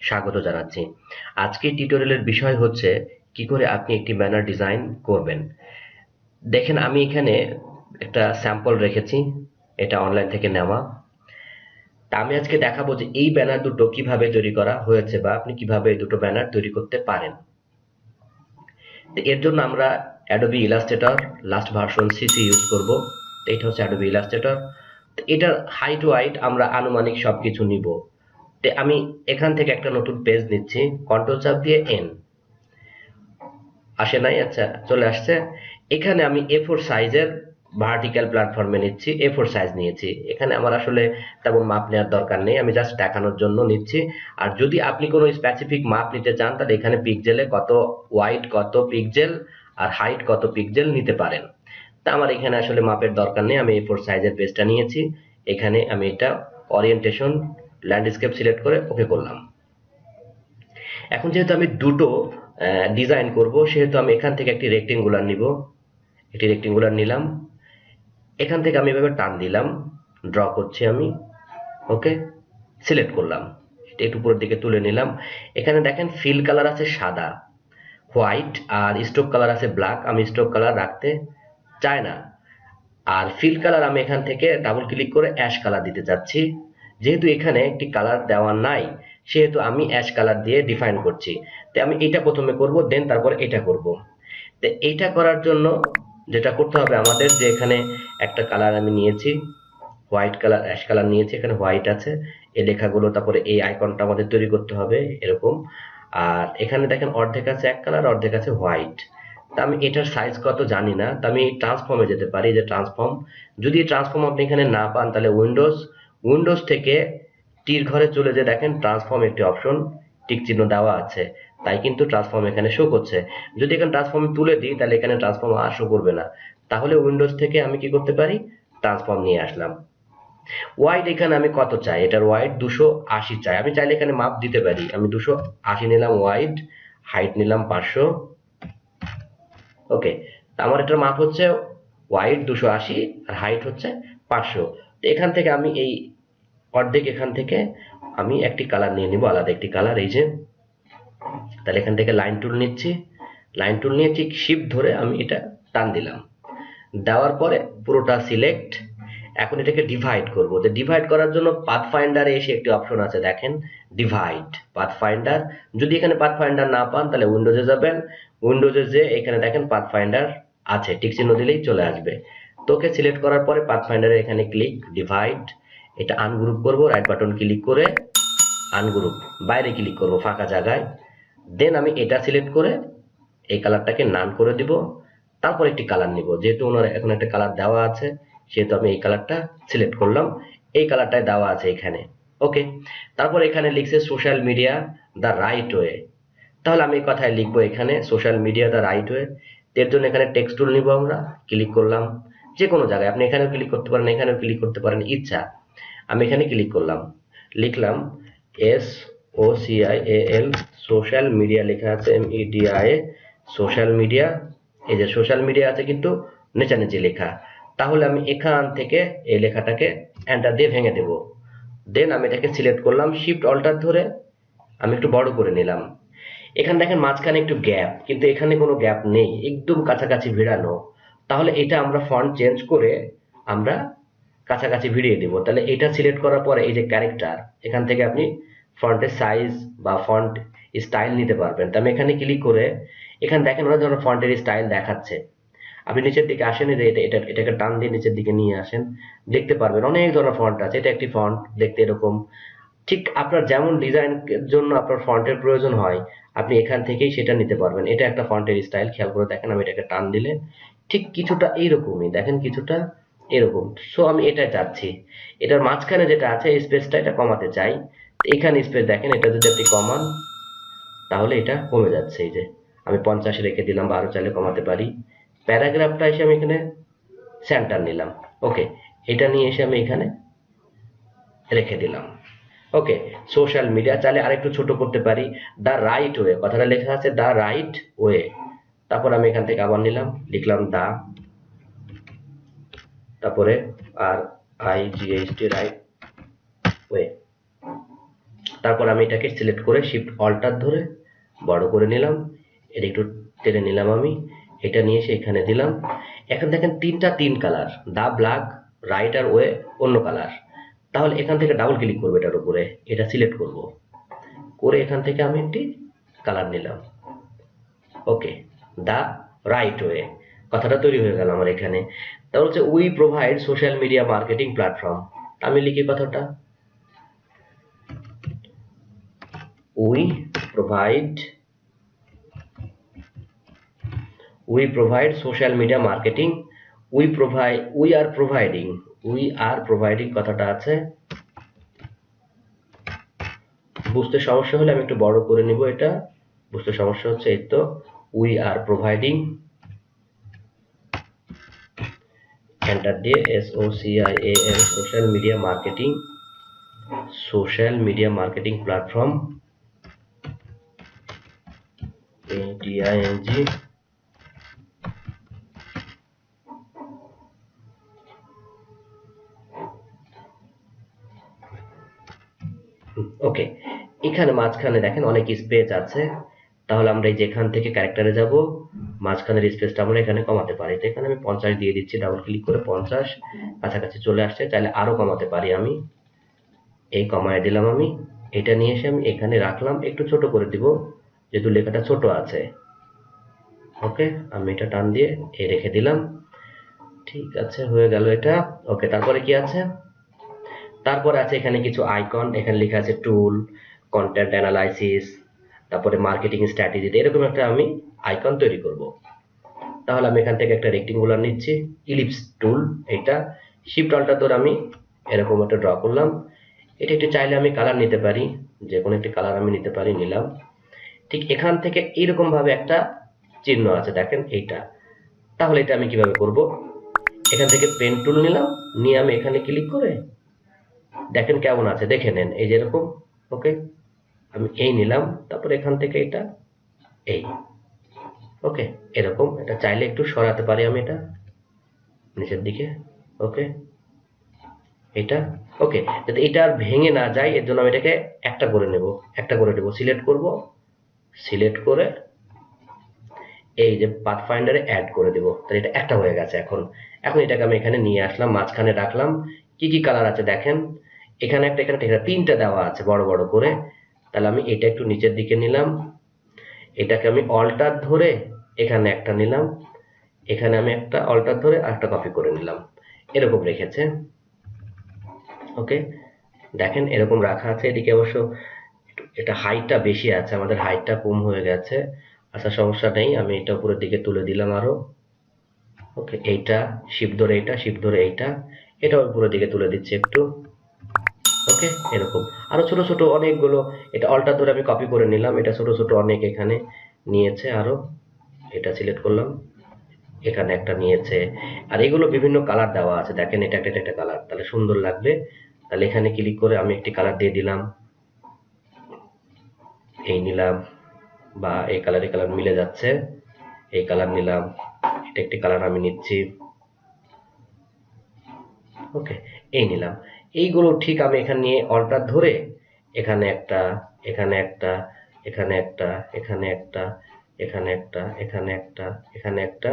স্বাগত জানাচ্ছি। আজকের টিউটোরিয়ালের বিষয় হচ্ছে কি করে আপনি একটি ব্যানার ডিজাইন করবেন। দেখেন আমি এখানে একটা স্যাম্পল রেখেছি, এটা অনলাইন থেকে নেওয়া। তা আমি আজকে দেখাবো যে এই ব্যানার দুটো কিভাবে তৈরি করা হয়েছে বা আপনি কিভাবে এই দুটো ব্যানার তৈরি করতে পারেন। তো এর জন্য আমরা Adobe Illustrator last version CC use করব। তো এটা হচ্ছে Adobe Illustrator। তো এটার হাইট ওয়াইট আমরা আনুমানিক সবকিছু নিব। তো আমি এখান থেকে একটা নতুন পেজ নিচ্ছি, কন্ট্রোল চাপ দিয়ে এন। আসে নাই? আচ্ছা, চলে আসছে। এখানে আমি A4 সাইজের ভার্টিক্যাল প্ল্যাটফর্মে নিচ্ছি, A4 সাইজ নিয়েছি। এখানে আমার আসলে তেমন মাপ নেওয়ার দরকার নেই, আমি জাস্ট দেখানোর জন্য নিচ্ছি। আর যদি আপনি কোনো স্পেসিফিক মাপ নিতে চান তাহলে এখানে পিক্সেলে কত ওয়াইড কত পিক্সেল আর হাইট কত পিক্সেল নিতে পারেন। তা আমার এখানে আসলে মাপের দরকার নেই, আমি A4 সাইজের পেজটা নিয়েছি। এখানে আমি এটা ওরিয়েন্টেশন ল্যান্ডস্কেপ সিলেক্ট করে ওকে করলাম। এখন যেহেতু আমি দুটো ডিজাইন করব, সেহেতু আমি এখান থেকে একটি রেক্টেঙ্গুলার নিব। একটি রেক্টেঙ্গুলার নিলাম, এখান থেকে আমি এভাবে টান দিলাম, ড্র করছি আমি। ওকে, সিলেক্ট করলাম, এটা একটু উপরের দিকে তুলে নিলাম। এখানে দেখেন ফিল কালার আছে সাদা, হোয়াইট আর স্ট্রোক কালার আছে ব্ল্যাক। আমি স্ট্রোক কালার রাখতে চাই না, আর ফিল কালার আমি এখান থেকে ডাবল ক্লিক করে অ্যাশ কালার দিতে চাচ্ছি। যেহেতু এখানে একটি কালার দেওয়া নাই, সেহেতু আমি অ্যাশ কালার দিয়ে ডিফাইন করছি। তো আমি এটা প্রথমে করব, দেন তারপরে এটা করব। তো এইটা করার জন্য যেটা করতে হবে আমাদের, যে এখানে একটা কালার আমি নিয়েছি, হোয়াইট কালার, অ্যাশ কালার নিয়েছি, এখানে হোয়াইট আছে। এই লেখাগুলো, তারপরে এই আইকনটা আমাদের তৈরি করতে হবে এরকম। আর এখানে দেখেন অর্ধেক আছে এক কালার, অর্ধেক আছে হোয়াইট। তা আমি এটার সাইজ কত জানি না, তা আমি ট্রান্সফর্মে যেতে পারি, যে ট্রান্সফর্ম। যদি ট্রান্সফর্ম আপনি এখানে না পান তাহলে উইন্ডোজ থেকে তীর ঘরে চলে যে দেখেন ট্রান্সফর্ম একটি অপশন টিক চিহ্ন দেওয়া আছে, তাই কিন্তু ট্রান্সফর্ম এখানে শো করছে। যদি এখানে ট্রান্সফর্ম তুলে দিই তাহলে এখানে ট্রান্সফর্ম আর শো করবে না। তাহলে উইন্ডোজ থেকে আমি কি করতে পারি, ট্রান্সফর্ম নিয়ে আসলাম। ওয়াইড এখানে আমি কত চাই, এটার ওয়াইড 280 চাই। আমি চাইলে এখানে মাপ দিতে পারি, আমি 280 নিলাম ওয়াইড, হাইট নিলাম 500। ওকে, আমার এটার মাপ হচ্ছে ওয়াইড 280 আর হাইট হচ্ছে 500। তো এখান থেকে আমি এই অর্ধেক, এখান থেকে আমি একটি কালার নিয়ে নিব, আলাদা একটি কালার, এই যে। তাহলে এখান থেকে লাইন টুল নিচ্ছি, লাইন টুল নিয়ে ঠিক শিফট ধরে আমি এটা টান দিলাম। দেওয়ার পরে পুরোটা সিলেক্ট। এখন এটাকে ডিভাইড করব। তো ডিভাইড করার জন্য পাথফাইন্ডারে এসে একটি অপশন আছে, দেখেন ডিভাইড পাথফাইন্ডার। যদি এখানে পাথফাইন্ডার না পান তাহলে উইন্ডোজে যাবেন, উইন্ডোজে যে এখানে দেখেন পাথফাইন্ডার আছে, টিক চিহ্ন দিলেই চলে আসবে। তোকে সিলেক্ট করার পরে পাথফাইন্ডারে এখানে ক্লিক, ডিভাইড, এটা আনগ্রুপ করব, রাইট বাটন ক্লিক করে আনগ্রুপ, বাইরে ক্লিক করব ফাঁকা জায়গায়। দেন আমি এটা সিলেক্ট করে এই কালারটাকে নান করে দিব। তারপর একটি কালার নিব, যেহেতু ওনার এখন একটা কালার দেওয়া আছে, সেহেতু আমি এই কালারটা সিলেক্ট করলাম। এই কালারটাই দেওয়া আছে এখানে। ওকে, তারপর এখানে লিখছে social media the right way. তাহলে আমি এই কথায় লিখবো এখানে social media the right way. এর জন্য এখানে টেক্সট টুল নিব, আমরা ক্লিক করলাম। যে কোনো জায়গায় আপনি এখানেও ক্লিক করতে পারেন, এখানেও ক্লিক করতে পারেন, ইচ্ছা। আমি এখানে ক্লিক করলাম, লিখলাম SOCIAL, সোশ্যাল মিডিয়া লেখা আছে, MEDIA, সোশ্যাল মিডিয়া। এই যে সোশ্যাল মিডিয়া আছে কিন্তু নিচানিচি লেখা। তাহলে আমি এখান থেকে এই লেখাটাকে এন্টার দিয়ে ভেঙে দেব। দেন আমি এটাকে সিলেক্ট করলাম, শিফট অল্টার ধরে আমি একটু বড় করে নিলাম। এখানে দেখেন মাঝখানে একটু গ্যাপ, কিন্তু এখানে কোনো গ্যাপ নেই, একদম কাছাকাছি ভিড়ানো। তাহলে এটা আমরা ফন্ট চেঞ্জ করে আমরা কাছাকাছি ভিড়িয়ে দিব। তাহলে এটা সিলেক্ট করার পরে এই যে ক্যারেক্টার, এখান থেকে আপনি ফন্টের সাইজ বা ফন্ট স্টাইল নিতে পারবেন। তো আমি এখানে ক্লিক করে, এখানে দেখেন অনেক ধরনের ফন্টের স্টাইল দেখাচ্ছে। আপনি নিচের দিকে আসেন, যে এটাকে টান দিয়ে নিচের দিকে নিয়ে আসেন, দেখতে পারবেন অনেক ধরনের ফন্ট আছে। এটা একটি ফন্ট, দেখতে এরকম। ঠিক আপনার যেমন ডিজাইনের জন্য আপনার ফন্টের প্রয়োজন হয়, আপনি এখান থেকেই সেটা নিতে পারবেন। এটা একটা ফন্টের স্টাইল, খেয়াল করে দেখেন। আমি এটাকে টান দিলে ঠিক কিছুটা এইরকমই, দেখেন কিছুটা এরকম। সো আমি এটা চাচ্ছি, এটার মাঝখানে যেটা আছে স্পেসটা, এটা কমাতে চাই। এখানে স্পেস দেখেন, এটা যদি আপনি কমান তাহলে এটা কমে যাচ্ছে। এই যে আমি 50 রেখে দিলাম, বা আরো চাইলে কমাতে পারি। প্যারাগ্রাফটা এসে আমি এখানে সেন্টার নিলাম। ওকে, এটা নিয়ে এসে আমি এখানে রেখে দিলাম। ওকে, সোশ্যাল মিডিয়া চাইলে আরেকটু ছোট করতে পারি। দা রাইট ওয়ে, কথাটা লেখা আছে দা রাইট ওয়ে। তারপর আমি এখান থেকে আবার নিলাম, লিখলাম দা, তারপরে RIGHT, রাইট ওয়ে। তারপর আমি এটাকে সিলেক্ট করে শিফট অল্টার ধরে বড় করে নিলাম, এটা একটু টেনে নিলাম আমি, এটা নিয়ে এসে এখানে দিলাম। এখন দেখেন তিন কালার, দা ব্ল্যাক, রাইট আর ওয়ে অন্য কালার। তাহলে এখান থেকে ডাবল ক্লিক করবো এটার উপরে, এটা সিলেক্ট করব, করে এখান থেকে আমি একটি কালার নিলাম। ওকে, দা রাইট ওয়ে কথাটা তৈরি হয়ে গেল আমার এখানে। তাহলে হচ্ছে we provide social media marketing platform. আমি লিখি কথাটা, we provide social media marketing. We are providing কথাটা আছে, বুঝতে সমস্যা হলে আমি একটু বড় করে নিব, এটা বুঝতে সমস্যা হচ্ছে। এই তো, উই আর প্রোভাইডিং, এন্টার দিয়ে SOCIAL social media marketing platform, ATING। ওকে, এখানে মাঝখানে দেখেন অনেক স্পেস আছে, তাহলে আমরা এই যেখান থেকে ক্যারেক্টারে যাব, মাঝখানের স্পেসটা আমরা এখানে কমাতে পারি। তো এখানে আমি 50 দিয়ে দিচ্ছি, ডাবল ক্লিক করে 50 কাছাকাছি চলে আসছে। চাইলে আরো কমাতে পারি আমি, এই কমায় দিলাম আমি। এটা নিয়ে এসে আমি এখানে রাখলাম, একটু ছোট করে দিব যেহেতু লেখাটা ছোট আছে। ওকে, আমি এটা টান দিয়ে এই রেখে দিলাম। ঠিক আছে, হয়ে গেল এটা। ওকে, তারপরে কি আছে? তারপরে আছে এখানে কিছু আইকন, এখানে লেখা আছে টুল, কন্টেন্ট অ্যানালাইসিস, তারপরে মার্কেটিং স্ট্র্যাটেজি, এরকম একটা আমি আইকন তৈরি করব। তাহলে আমি এখান থেকে একটা রেক্টেঙ্গুলার নিচ্ছি, ইলিপস টুল, এটা শিফট অল্টার ধরে আমি এরকম একটা ড্র করলাম। এটা একটু চাইলে আমি কালার নিতে পারি, যে কোনো একটি কালার আমি নিতে পারি, নিলাম। ঠিক এখান থেকে এইরকম ভাবে একটা চিহ্ন আছে দেখেন এইটা। তাহলে এটা আমি কিভাবে করব? এখান থেকে পেন টুল নিলাম, নিয়ে আমি এখানে ক্লিক করে দেখেন কেমন আছে, দেখে নেন, এই যে এরকম। ওকে, আমি এই নিলাম, তারপর এখান থেকে এটা এই। ওকে, এরকম। এটা চাইলে একটু সরাতে পারি আমি এটা নিচের দিকে। ওকে, এটা ওকে, যাতে এটা আর ভেঙে না যায় এর জন্য আমি এটাকে একটা করে নেব, একটা করে দেবো, সিলেক্ট করব, সিলেক্ট করে এই যে পাথ ফাইন্ডারে অ্যাড করে দেব। তাহলে এটা একটা হয়ে গেছে। এখন এটাকে আমি এখানে নিয়ে আসলাম, মাঝখানে রাখলাম। কি কি কালার আছে দেখেন, এখানে একটা, এখানে একটা, তিনটা দেওয়া আছে বড় বড় করে। তাহলে আমি এটা একটু নিচের দিকে নিলাম, এটাকে আমি অল্টার ধরে এখানে একটা নিলাম, এখানে আমি একটা অল্টার ধরে আরেকটা কপি করে নিলাম, এরকম রেখেছে। ওকে, দেখেন এরকম রাখা আছে। এদিকে অবশ্য এটা হাইটটা বেশি আছে, আমাদের হাইটটা কম হয়ে গেছে। আচ্ছা, সমস্যা নেই, আমি এটা উপরের দিকে তুলে দিলাম আরো। ওকে, এইটা শিফট ধরে, এটা শিফট ধরে, এইটা এটা উপরের দিকে তুলে দিচ্ছি একটু। ওকে, এরকম আরো ছোট ছোট অনেকগুলো, এটা অল্টার ধরে আমি কপি করে নিলাম, এটা ছোট ছোট অনেক এখানে নিয়েছে আরো। এটা সিলেক্ট করলাম, এখানে একটা নিয়েছে। আর এগুলো বিভিন্ন কালার দেওয়া আছে দেখেন, এটা একটা কালার, তাহলে সুন্দর লাগবে। তাহলে এখানে ক্লিক করে আমি একটি কালার দিয়ে দিলাম, এই নিলাম, বা এই কালার মিলে যাচ্ছে, এই কালার নিলাম, এটা একটি কালার আমি নিচ্ছি। ওকে, এই নিলাম। এইগুলো ঠিক আমি এখানে নিয়ে অল্টার ধরে এখানে একটা, এখানে একটা, এখানে একটা, এখানে একটা, এখানে একটা, এখানে একটা, এখানে একটা,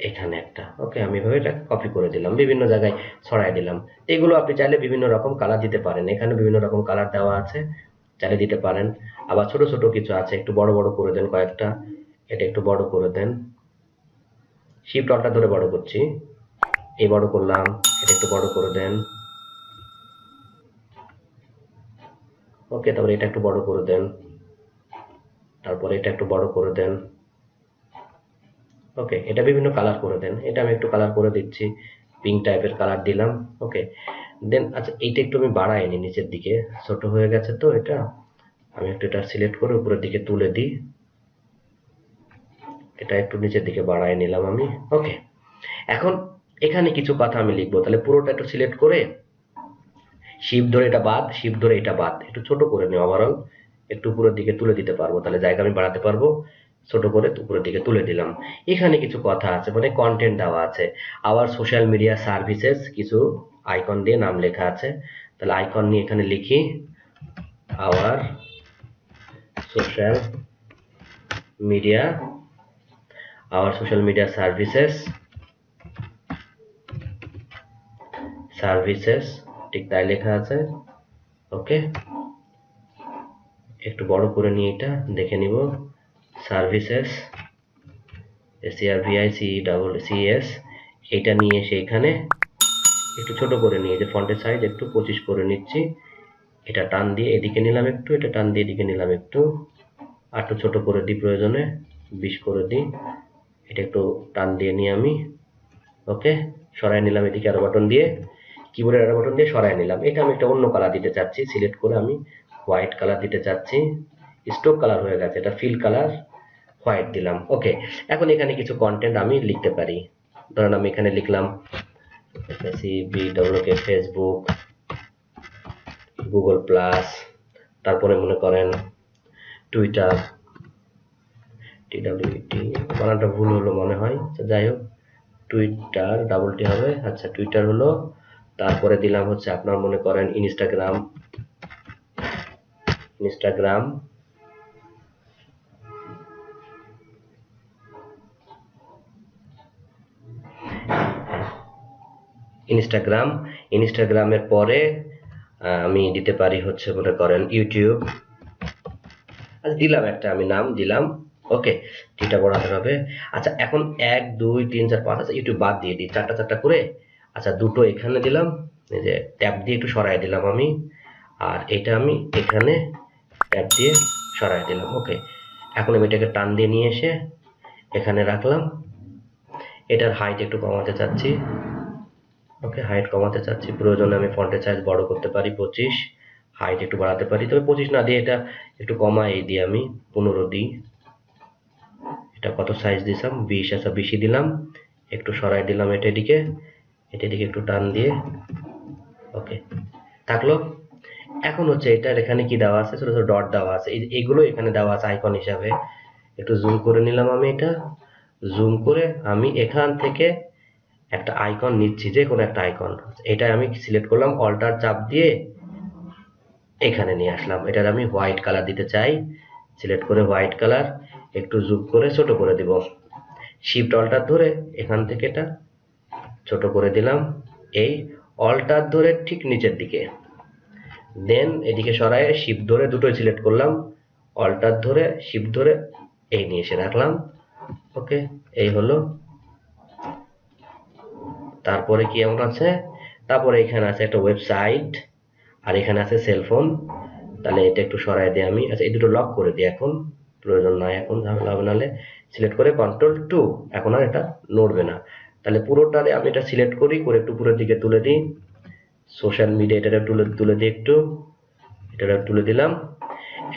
এখানে একটা। ওকে, আমি এভাবে এটা কপি করে দিলাম, বিভিন্ন জায়গায় ছড়াই দিলাম। এগুলো আপনি চাইলে বিভিন্ন রকম কালার দিতে পারেন, এখানে বিভিন্ন রকম কালার দেওয়া আছে, চাইলে দিতে পারেন। আবার ছোট ছোট কিছু আছে, একটু বড় বড় করে দেন কয়েকটা, এটা একটু বড় করে দেন, শিফট অল্টার ধরে বড় করছি, এই বড় করলাম, এটা একটু বড় করে দেন। ওকে, তারপরে এটা একটু বড় করে দেন, তারপরে এটা একটু বড় করে দেন। ওকে, এটা বিভিন্ন কালার করে দেন, এটা আমি একটু কালার করে দিচ্ছি, পিঙ্ক টাইপের কালার দিলাম। ওকে, দেন আচ্ছা এইটা একটু আমি বাড়াই নি, নিচের দিকে ছোট হয়ে গেছে, তো এটা আমি একটু এটা সিলেক্ট করে উপরের দিকে তুলে দিই, এটা একটু নিচের দিকে বাড়াই নিলাম আমি। ওকে, এখন এখানে কিছু কথা আমি লিখবো, তাহলে পুরোটা একটু সিলেক্ট করে শিফট ধরে এটা বাদ, শিফট ধরে এটা বাদ, একটু ছোট করে নিই, ওভারঅল একটু উপরের দিকে তুলে দিতে পারবো, তাহলে জায়গা আমি বাড়াতে পারবো। ছোট করে উপরের দিকে তুলে দিলাম। এখানে কিছু কথা আছে, মানে কন্টেন্ট দেওয়া আছে, আবার সোশ্যাল মিডিয়া সার্ভিসেস কিছু আইকন দিয়ে নাম লেখা আছে। তাহলে আইকন নিয়ে এখানে লিখি, আওয়ার সোশ্যাল মিডিয়া সার্ভিসেস ঠিক তাই লেখা আছে। ওকে, একটু বড় করে নিয়ে এটা দেখে নিব। সার্ভিসেস SERVICES এটা নিয়ে এসে এখানে একটু ছোট করে নিয়ে যে ফন্টের সাইজ একটু 25 করে নিচ্ছি। এটা টান দিয়ে এদিকে নিলাম একটু, এটা টান দিয়ে এদিকে নিলাম একটু, আর একটু ছোট করে দিই, প্রয়োজনে 20 করে দিই। এটা একটু টান দিয়ে নিয়ে আমি ওকে সরাই নিলাম, এদিকে অ্যারো বাটন দিয়ে, কিবোর্ডের অ্যারো বাটন দিয়ে সরাই নিলাম। এটা আমি একটা অন্য কালার দিতে চাচ্ছি, সিলেক্ট করে আমি হোয়াইট কালার দিতে চাচ্ছি। স্ট্রোক কালার হয়ে গেছে, এটা ফিল কালার হোয়াইট দিলাম। ওকে, এখন এখানে কিছু কন্টেন্ট আমি লিখতে পারি। ধরেন আমি এখানে লিখলাম ফেসবুক, গুগল প্লাস, তারপরে মনে করেন টুইটার, TWIT বানানটা ভুল হলো মনে হয়, যাই হোক টুইটার ডাবল টি হবে। আচ্ছা, টুইটার হলো। তারপরে দিলাম হচ্ছে আপনার মনে করেন ইনস্টাগ্রাম, ইনস্টাগ্রামের পরে আমি দিতে পারি হচ্ছে মনে করেন ইউটিউব। আচ্ছা, দিলাম একটা আমি নাম দিলাম। ওকে, টিটা বড়াতে হবে। আচ্ছা, এখন 1 2 3 4 5, আচ্ছা ইউটিউব বাদ দিয়ে দিই, চারটা চারটা করে। আচ্ছা, দুটো এখানে দিলাম, এই যে ট্যাব দিয়ে একটু সরাই দিলাম আমি, আর এটা আমি এখানে ট্যাব দিয়ে সরাই দিলাম। ওকে, এখন আমি এটাকে টান দিয়ে নিয়ে এসে এখানে রাখলাম। এটার হাইট একটু কমাতে চাচ্ছি। ওকে, হাইট কমাতে চাচ্ছি, প্রয়োজনে আমি ফন্টের সাইজ বড় করতে পারি 25, হাইট একটু বাড়াতে পারি, তবে 25 না দিয়ে এটা একটু কমাই দিই, আমি 15 দিই। এটা কত সাইজ দিলাম? 20। আচ্ছা, 20 দিলাম, একটু সরাই দিলাম এটা এদিকে একটু টান দিয়ে। ওকে, থাকলো। এখন হচ্ছে এটার এখানে কি দেওয়া আছে, ছোট ছোট ডট দেওয়া আছে, এগুলো এখানে দেওয়া আছে আইকন হিসাবে। একটু জুম করে নিলাম আমি, এটা জুম করে আমি এখান থেকে একটা আইকন নিচ্ছি, যে কোনো একটা আইকন। এটা আমি সিলেক্ট করলাম, অল্টার চাপ দিয়ে এখানে নিয়ে আসলাম। এটার আমি হোয়াইট কালার দিতে চাই, সিলেক্ট করে হোয়াইট কালার, একটু জুম করে ছোট করে দিব। শিফট অল্টার ধরে এখান থেকে এটা ছোট করে দিলাম, এই অল্টার ধরে ঠিক নিচের দিকে, দেন এদিকে সরাই শিফট ধরে দুটোই সিলেক্ট করলাম, অল্টার ধরে শিফট ধরে এই নিয়ে এসে রাখলাম। ওকে, এই হলো। তারপরে কি এমন আছে, তারপরে এখানে আছে একটা ওয়েবসাইট, আর এখানে আছে সেলফোন। তাহলে এটা একটু সরাই দিই আমি। আচ্ছা, এই দুটো লক করে দিই, এখন প্রয়োজন নাই, এখন ঝামেলা হবে। নাহলে সিলেক্ট করে Ctrl+2, এখন আর এটা নড়বে না। তাহলে পুরোটারে আমি এটা সিলেক্ট করি, করে একটু উপরের দিকে তুলে দিই। সোশ্যাল মিডিয়া এটা তুলে দিই, একটু এটা তুলে দিলাম।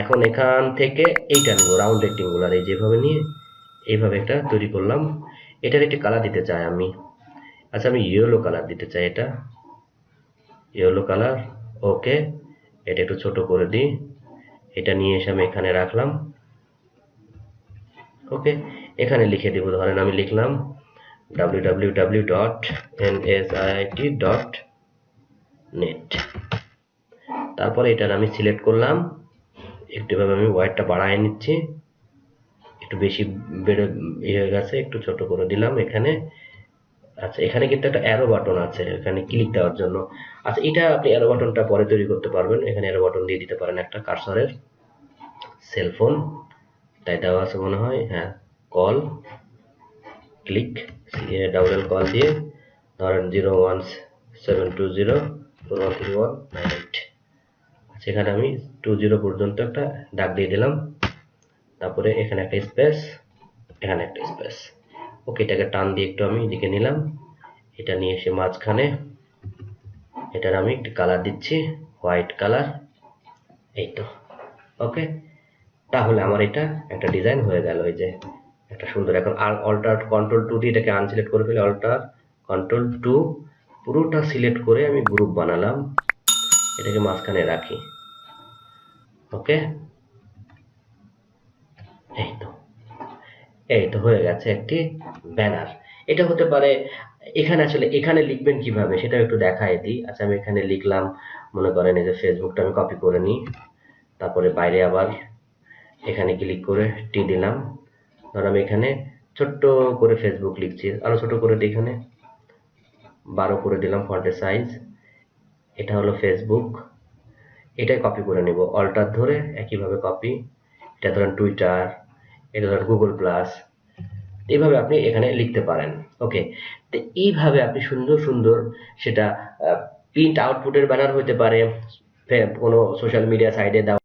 এখন এখান থেকে এইটা নেব, রাউন্ড রেক্টেঙ্গুলার, এই যেভাবে নিয়ে এইভাবে একটা তৈরি করলাম। এটার একটি কালার দিতে চাই আমি। আচ্ছা, আমি ইয়েলো কালার দিতে চাই, এটা ইয়েলো কালার। ওকে, এটা একটু ছোট করে দিই, এটা নিয়ে এসে আমি এখানে রাখলাম। ওকে, এখানে লিখে দেব, ধরেন আমি লিখলাম www.nsit.net। তারপরে এটার আমি সিলেক্ট করলাম, একটু ভাবে আমি হোয়াইটটা বাড়ায় নিচ্ছি, একটু বেশি বেড়ে হয়ে গেছে, একটু ছোট করে দিলাম এখানে। আচ্ছা, এখানে কিন্তু একটা অ্যারো বাটন আছে এখানে ক্লিক দেওয়ার জন্য। আচ্ছা, এটা আপনি অ্যারো বাটনটা পরে তৈরি করতে পারবেন, এখানে অ্যারো বাটন দিয়ে দিতে পারেন একটা কার্সরের। সেলফোন তাই দেওয়া আছে মনে হয়, হ্যাঁ, কল, ক্লিক, ডাবল কল দিয়ে ধরেন 01720413198। সেখানে আমি 20 পর্যন্ত একটা দাগ দিয়ে দিলাম, তারপরে এখানে একটা স্পেস, এখানে একটা স্পেস। ওকে, এটাকে টান দিয়ে একটু আমি এদিকে নিলাম, এটা নিয়ে এসে মাঝখানে এটার আমি একটু কালার দিচ্ছি, হোয়াইট কালার, এই তো। ওকে, তাহলে আমার এটা একটা ডিজাইন হয়ে গেল, এই যে একটা সুন্দর। এখন অল্টার Ctrl+2 দিয়ে এটাকে আনসিলেক্ট করে ফেলে, অল্টার Ctrl+2, পুরোটা সিলেক্ট করে আমি গ্রুপ বানালাম, এটাকে মাঝখানে রাখি। ওকে, এই তো হয়ে গেছে একটি ব্যানার। এটা হতে পারে, এখানে আসলে এখানে লিখবেন কিভাবে সেটা একটু দেখাই দিই। আচ্ছা, আমি এখানে লিখলাম, মনে করেন এই যে ফেসবুকটা আমি কপি করে নিই, তারপরে বাইরে আবার এখানে ক্লিক করে টি দিলাম। ধর আমি এখানে ছোট্ট করে ফেসবুক লিখছি, আরো ছোট করে দিই, এখানে 12 করে দিলাম ফন্টের সাইজ। এটা হলো ফেসবুক, এটাই কপি করে নিব, অল্টার ধরে একইভাবে কপি। এটা ধরেন টুইটার, এটা ধরেন গুগল প্লাস। এইভাবে আপনি এখানে লিখতে পারেন। ওকে, তো এইভাবে আপনি সুন্দর সুন্দর সেটা প্রিন্ট আউটপুটের ব্যানার হতে পারে, কোনো সোশ্যাল মিডিয়া সাইটে দেওয়া